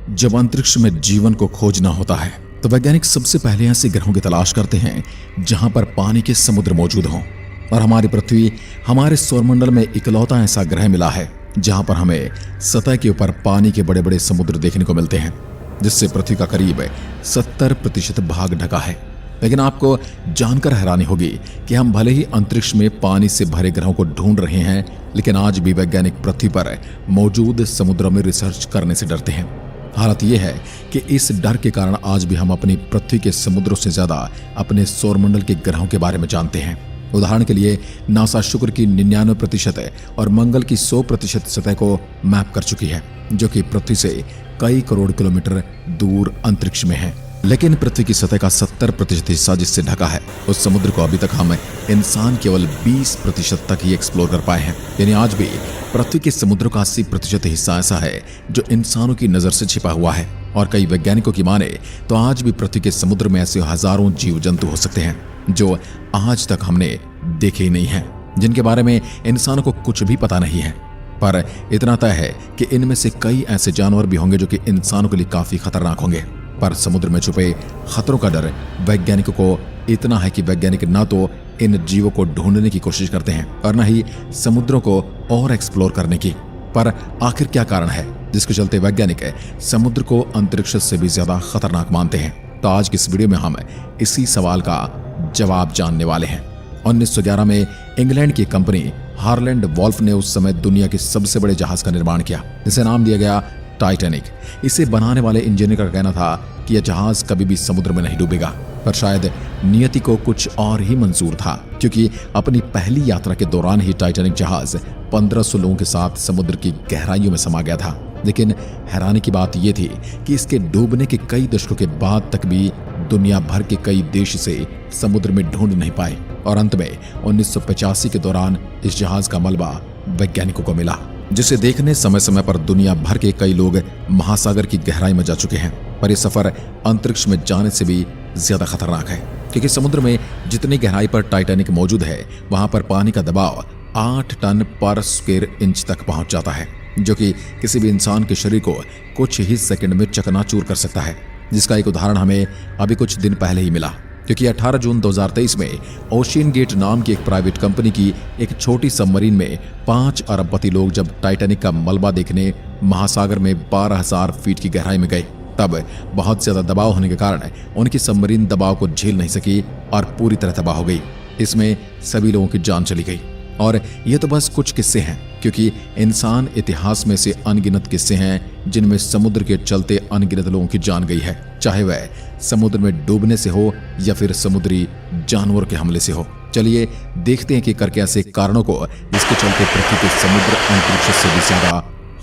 जब अंतरिक्ष में जीवन को खोजना होता है तो वैज्ञानिक सबसे पहले ऐसे ग्रहों की तलाश करते हैं जहां पर पानी के समुद्र मौजूद हों। और हमारी पृथ्वी हमारे सौरमंडल में इकलौता ऐसा ग्रह मिला है जहां पर हमें सतह के ऊपर पानी के बड़े बड़े समुद्र देखने को मिलते हैं, जिससे पृथ्वी का करीब 70% भाग ढका है। लेकिन आपको जानकर हैरानी होगी कि हम भले ही अंतरिक्ष में पानी से भरे ग्रहों को ढूंढ रहे हैं, लेकिन आज भी वैज्ञानिक पृथ्वी पर मौजूद समुद्रों में रिसर्च करने से डरते हैं। हालत यह है कि इस डर के कारण आज भी हम अपनी पृथ्वी के समुद्रों से ज्यादा अपने सौरमंडल के ग्रहों के बारे में जानते हैं। उदाहरण के लिए नासा शुक्र की 99% और मंगल की 100% सतह को मैप कर चुकी है, जो कि पृथ्वी से कई करोड़ किलोमीटर दूर अंतरिक्ष में है। लेकिन पृथ्वी की सतह का 70% हिस्सा जिससे ढका है, उस समुद्र को अभी तक हम इंसान केवल 20% तक ही एक्सप्लोर कर पाए हैं। यानी आज भी पृथ्वी के समुद्र का 80% हिस्सा ऐसा है जो इंसानों की नजर से छिपा हुआ है। और कई वैज्ञानिकों की माने तो आज भी पृथ्वी के समुद्र में ऐसे हजारों जीव जंतु हो सकते हैं जो आज तक हमने देखे ही नहीं हैं, जिनके बारे में इंसानों को कुछ भी पता नहीं है। पर इतना तय है कि इनमें से कई ऐसे जानवर भी होंगे जो कि इंसानों के लिए काफी खतरनाक होंगे। पर समुद्र में छुपे खतरों का डर वैज्ञानिकों को इतना है कि वैज्ञानिक न तो इन जीवों को ढूंढने की कोशिश करते हैं और न ही समुद्रों को और एक्सप्लोर करने की। पर आखिर क्या कारण है जिसके चलते वैज्ञानिक समुद्र को अंतरिक्ष से भी ज्यादा खतरनाक मानते हैं? तो आज की इस वीडियो में हम इसी सवाल का जवाब जानने वाले हैं। 1911 में इंग्लैंड की कंपनी हारलैंड वॉल्फ ने उस समय दुनिया के सबसे बड़े जहाज का निर्माण किया, जिसे नाम दिया गया टाइटैनिक। इसे बनाने वाले इंजीनियर का कहना था कि यह जहाज कभी भी समुद्र में नहीं डूबेगा। पर शायद नियति को कुछ और ही मंजूर था, क्योंकि अपनी पहली यात्रा के दौरान ही टाइटैनिक जहाज 1500 लोगों के साथ समुद्र की गहराइयों में समा गया था। लेकिन हैरानी की बात यह थी कि इसके डूबने के कई दशकों के बाद तक भी दुनिया भर के कई देश इसे समुद्र में ढूंढ नहीं पाए। और अंत में 1985 के दौरान इस जहाज का मलबा वैज्ञानिकों को मिला, जिसे देखने समय समय पर दुनिया भर के कई लोग महासागर की गहराई में जा चुके हैं। पर यह सफर अंतरिक्ष में जाने से भी ज्यादा खतरनाक है, क्योंकि समुद्र में जितनी गहराई पर टाइटैनिक मौजूद है वहां पर पानी का दबाव 8 टन पर स्क्वायर इंच तक पहुंच जाता है, जो कि किसी भी इंसान के शरीर को कुछ ही सेकंड में चकनाचूर कर सकता है। जिसका एक उदाहरण हमें अभी कुछ दिन पहले ही मिला, क्योंकि 18 जून 2023 में ओशियन गेट नाम की एक प्राइवेट कंपनी की एक छोटी सबमरीन में 5 अरबपति लोग जब टाइटैनिक का मलबा देखने महासागर में 12,000 फीट की गहराई में गए, तब बहुत ज्यादा दबाव होने के कारण उनकी सबमरीन दबाव को झेल नहीं सकी और पूरी तरह तबाह हो गई। इसमें सभी लोगों की जान चली गई। और ये तो बस कुछ किस्से हैं, क्योंकि इंसान इतिहास में से अनगिनत किस्से हैं जिनमें समुद्र के चलते अनगिनत लोगों की जान गई है, चाहे वह समुद्र में डूबने से हो या फिर समुद्री जानवर के हमले से हो। चलिए देखते हैं कि करके ऐसे कारणों को जिसके चलते पृथ्वी के समुद्र अंतरिक्ष से भी ज्यादा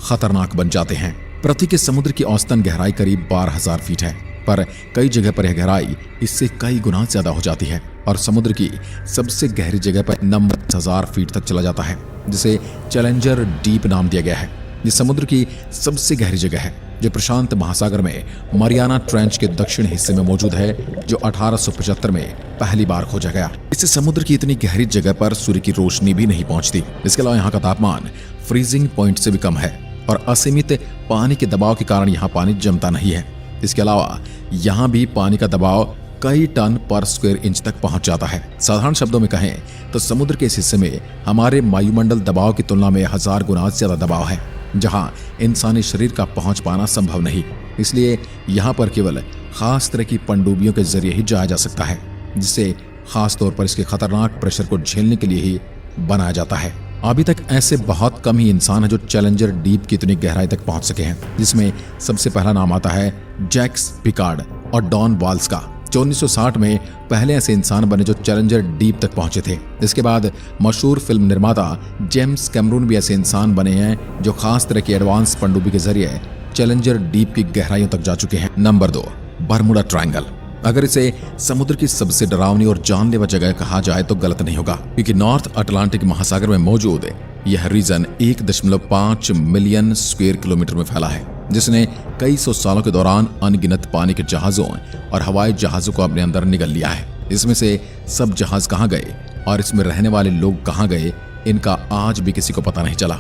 खतरनाक बन जाते हैं। पृथ्वी के समुद्र की औसतन गहराई करीब 12,000 फीट है, पर कई जगह पर यह गहराई इससे कई गुना ज्यादा हो जाती है और समुद्र की सबसे गहरी जगह पर 90,000 फीट तक चला जाता है, जिसे चैलेंजर डीप नाम दिया गया है। ये समुद्र की सबसे गहरी जगह है जो प्रशांत महासागर में मरियाना ट्रेंच के दक्षिण हिस्से में मौजूद है, जो 1875 में पहली बार खोजा गया। इससे समुद्र की इतनी गहरी जगह पर सूर्य की रोशनी भी नहीं पहुंचती। इसके अलावा यहाँ का तापमान फ्रीजिंग पॉइंट से भी कम है और असीमित पानी के दबाव के कारण यहाँ पानी जमता नहीं है। इसके अलावा यहाँ भी पानी का दबाव कई टन पर स्क्वायर इंच तक पहुंच जाता है। साधारण शब्दों में कहें तो समुद्र के इस हिस्से में हमारे वायुमंडल दबाव की तुलना में 1000 गुना ज्यादा दबाव है, जहां इंसानी शरीर का पहुंच पाना संभव नहीं। इसलिए यहाँ पर केवल खास तरह की पनडुब्बियों के जरिए ही जाया जा सकता है, जिससे खास तौर पर इसके खतरनाक प्रेशर को झेलने के लिए ही बनाया जाता है। अभी तक ऐसे बहुत कम ही इंसान हैं जो चैलेंजर डीप की इतनी गहराई तक पहुंच सके हैं, जिसमें सबसे पहला नाम आता है जैक्स पिकार्ड और डॉन वाल्स का, जो 1960 में पहले ऐसे इंसान बने जो चैलेंजर डीप तक पहुंचे थे। इसके बाद मशहूर फिल्म निर्माता जेम्स कैमरून भी ऐसे इंसान बने हैं जो खास तरह की एडवांस पनडुब्बी के जरिए चैलेंजर डीप की गहराइयों तक जा चुके हैं। Number 2, Bermuda triangle. अगर इसे समुद्र की सबसे डरावनी और जानलेवा जगह कहा जाए तो गलत नहीं होगा, क्योंकि नॉर्थ अटलांटिक महासागर में मौजूद यह रीजन 1.5 मिलियन स्क्वायर किलोमीटर में फैला है, जिसने कई सौ सालों के दौरान अनगिनत पानी के जहाजों और हवाई जहाजों को अपने अंदर निगल लिया है। इसमें से सब जहाज कहाँ गए और इसमें रहने वाले लोग कहाँ गए, इनका आज भी किसी को पता नहीं चला।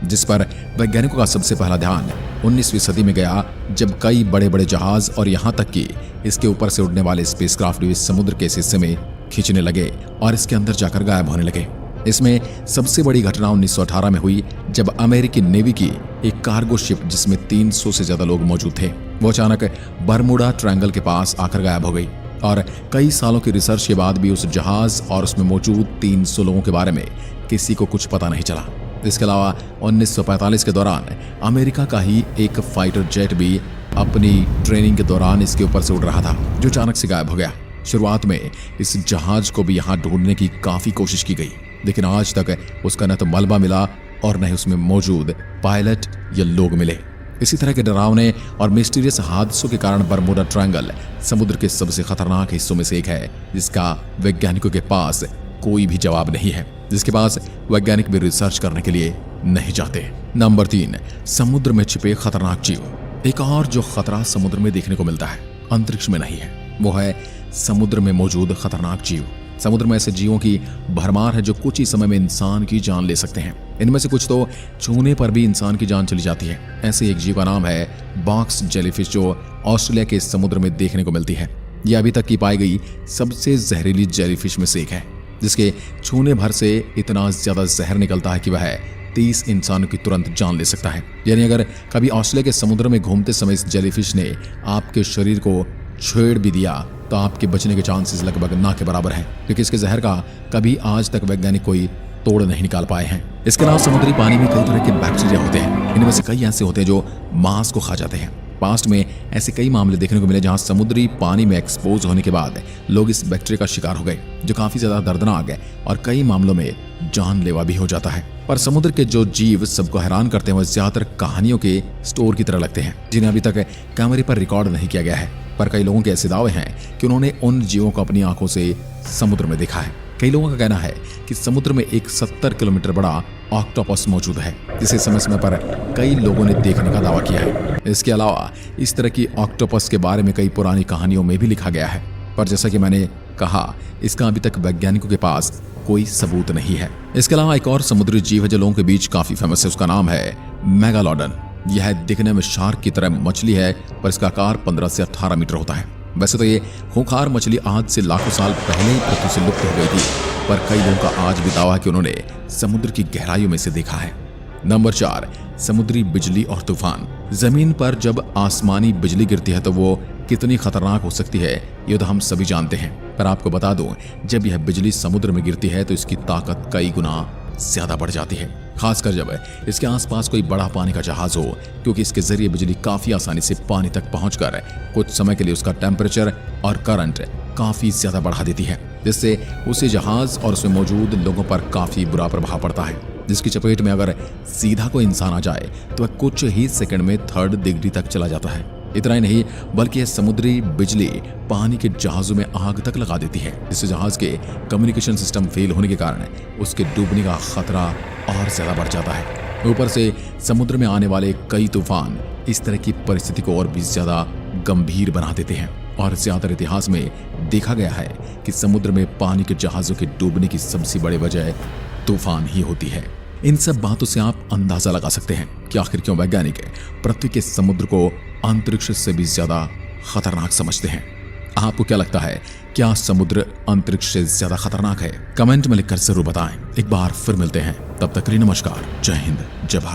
जिस पर वैज्ञानिकों का सबसे पहला ध्यान 19वीं सदी में गया, जब कई बड़े बड़े जहाज और यहाँ तक कि इसके ऊपर से उड़ने वाले स्पेसक्राफ्ट भी समुद्र के इस हिस्से में खींचने लगे और इसके अंदर जाकर गायब होने लगे। इसमें सबसे बड़ी घटना 1918 में हुई, जब अमेरिकी नेवी की एक कार्गो शिप जिसमें 300 से ज्यादा लोग मौजूद थे, वो अचानक बरमुडा ट्रायंगल के पास आकर गायब हो गई और कई सालों की रिसर्च के बाद भी उस जहाज और उसमें मौजूद 300 लोगों के बारे में किसी को कुछ पता नहीं चला। इसके अलावा 1945 के दौरान अमेरिका का ही एक फाइटर जेट भी अपनी ट्रेनिंग के दौरान इसके ऊपर से उड़ रहा था, जो अचानक से गायब हो गया। शुरुआत में इस जहाज को भी यहाँ ढूंढने की काफी कोशिश की गई, लेकिन आज तक उसका न तो मलबा मिला और न ही उसमें मौजूद पायलट या लोग मिले। इसी तरह के डरावने और मिस्टीरियस हादसों के कारण बरमुडा ट्रायंगल समुद्र के सबसे खतरनाक हिस्सों में से एक है, जिसका वैज्ञानिकों के पास कोई भी जवाब नहीं है, जिसके पास वैज्ञानिक भी रिसर्च करने के लिए नहीं चाहते। नंबर 3, समुद्र में छिपे खतरनाक जीव। एक और जो खतरा समुद्र में देखने को मिलता है, अंतरिक्ष में नहीं है, वो है समुद्र में मौजूद खतरनाक जीव। समुद्र में ऐसे जीवों की भरमार है जो कुछ ही समय में इंसान की जान ले सकते हैं। इनमें से कुछ तो छूने पर भी इंसान की जान चली जाती है। ऐसे एक जीव का नाम है बॉक्स जेलीफिश, जो ऑस्ट्रेलिया के समुद्र में देखने को मिलती है। यह अभी तक की पाई गई सबसे जहरीली जेलीफिश में से एक है, जिसके छूने भर से इतना ज्यादा जहर निकलता है कि वह 30 इंसानों की तुरंत जान ले सकता है। यानी अगर कभी ऑस्ट्रेलिया के समुद्र में घूमते समय इस जेलीफिश ने आपके शरीर को छेड़ भी दिया तो आपके बचने के चांसेस लगभग ना के बराबर हैं, क्योंकि इसके जहर का कभी आज तक वैज्ञानिक कोई तोड़ नहीं निकाल पाए हैं। इसके अलावा समुद्री पानी में कई तरह के बैक्टीरिया होते हैं। इनमें से कई ऐसे होते हैं जो मांस को खा जाते हैं। पास्ट में ऐसे कई मामले देखने को मिले जहां समुद्री पानी में एक्सपोज होने के बाद लोग इस बैक्टीरिया का शिकार हो गए, जो काफी ज्यादा दर्दनाक है और कई मामलों में जानलेवा भी हो जाता है। पर समुद्र के जो जीव सबको हैरान करते हैं वो ज्यादातर कहानियों के स्टोर की तरह लगते हैं, जिन्हें अभी तक कैमरे पर रिकॉर्ड नहीं किया गया है। पर कई लोगों के ऐसे दावे हैं कि उन्होंने उन जीवों को अपनी आंखों से समुद्र में देखा है। कई लोगों का कहना है कि समुद्र में एक 70 किलोमीटर बड़ा ऑक्टोपस मौजूद है, जिसे समय समय पर कई लोगों ने देखने का दावा किया है। इसके अलावा इस तरह की ऑक्टोपस के बारे में कई पुरानी कहानियों में भी लिखा गया है, पर जैसा कि मैंने कहा, इसका अभी तक वैज्ञानिकों के पास कोई सबूत नहीं है। इसके अलावा एक और समुद्री जीव है जो लोगों के बीच काफी फेमस है, उसका नाम है मेगालोडन। यह दिखने में शार्क की तरह मछली है, पर इसका आकार 15 से 18 मीटर होता है। वैसे तो ये खूंखार मछली आज से लाखों साल पहले ही पृथ्वी से लुप्त हो गई थी, पर कई लोगों का आज भी दावा है कि उन्होंने समुद्र की गहराइयों में से देखा है। नंबर 4, समुद्री बिजली और तूफान। जमीन पर जब आसमानी बिजली गिरती है तो वो कितनी खतरनाक हो सकती है, ये तो हम सभी जानते हैं। पर आपको बता दूं, जब यह बिजली समुद्र में गिरती है तो इसकी ताकत कई गुना ज्यादा बढ़ जाती है, खासकर जब इसके आसपास कोई बड़ा पानी का जहाज हो, क्योंकि इसके जरिए बिजली काफी आसानी से पानी तक पहुंचकर कुछ समय के लिए उसका टेम्परेचर और करंट काफी ज्यादा बढ़ा देती है, जिससे उसे जहाज और उसमें मौजूद लोगों पर काफी बुरा प्रभाव पड़ता है, जिसकी चपेट में अगर सीधा कोई इंसान आ जाए तो वह कुछ ही सेकंड में 3rd डिग्री तक चला जाता है। इतना ही नहीं, बल्कि यह समुद्री बिजली पानी के जहाजों में आग तक लगा देती है, जिससे जहाज के कम्युनिकेशन सिस्टम फेल होने के कारण उसके डूबने का खतरा और ज्यादा बढ़ जाता है। ऊपर से समुद्र में आने वाले कई तूफान इस तरह की परिस्थिति को और भी ज्यादा गंभीर बना देते हैं, और ज्यादातर इतिहास में देखा गया है कि समुद्र में पानी के जहाजों के डूबने की सबसे बड़ी वजह तूफान ही होती है। इन सब बातों से आप अंदाजा लगा सकते हैं कि आखिर क्यों वैज्ञानिक पृथ्वी के समुद्र को अंतरिक्ष से भी ज्यादा खतरनाक समझते हैं। आपको क्या लगता है, क्या समुद्र अंतरिक्ष से ज्यादा खतरनाक है? कमेंट में लिखकर जरूर बताएं। एक बार फिर मिलते हैं, तब तक के लिए नमस्कार, जय हिंद, जय भारत।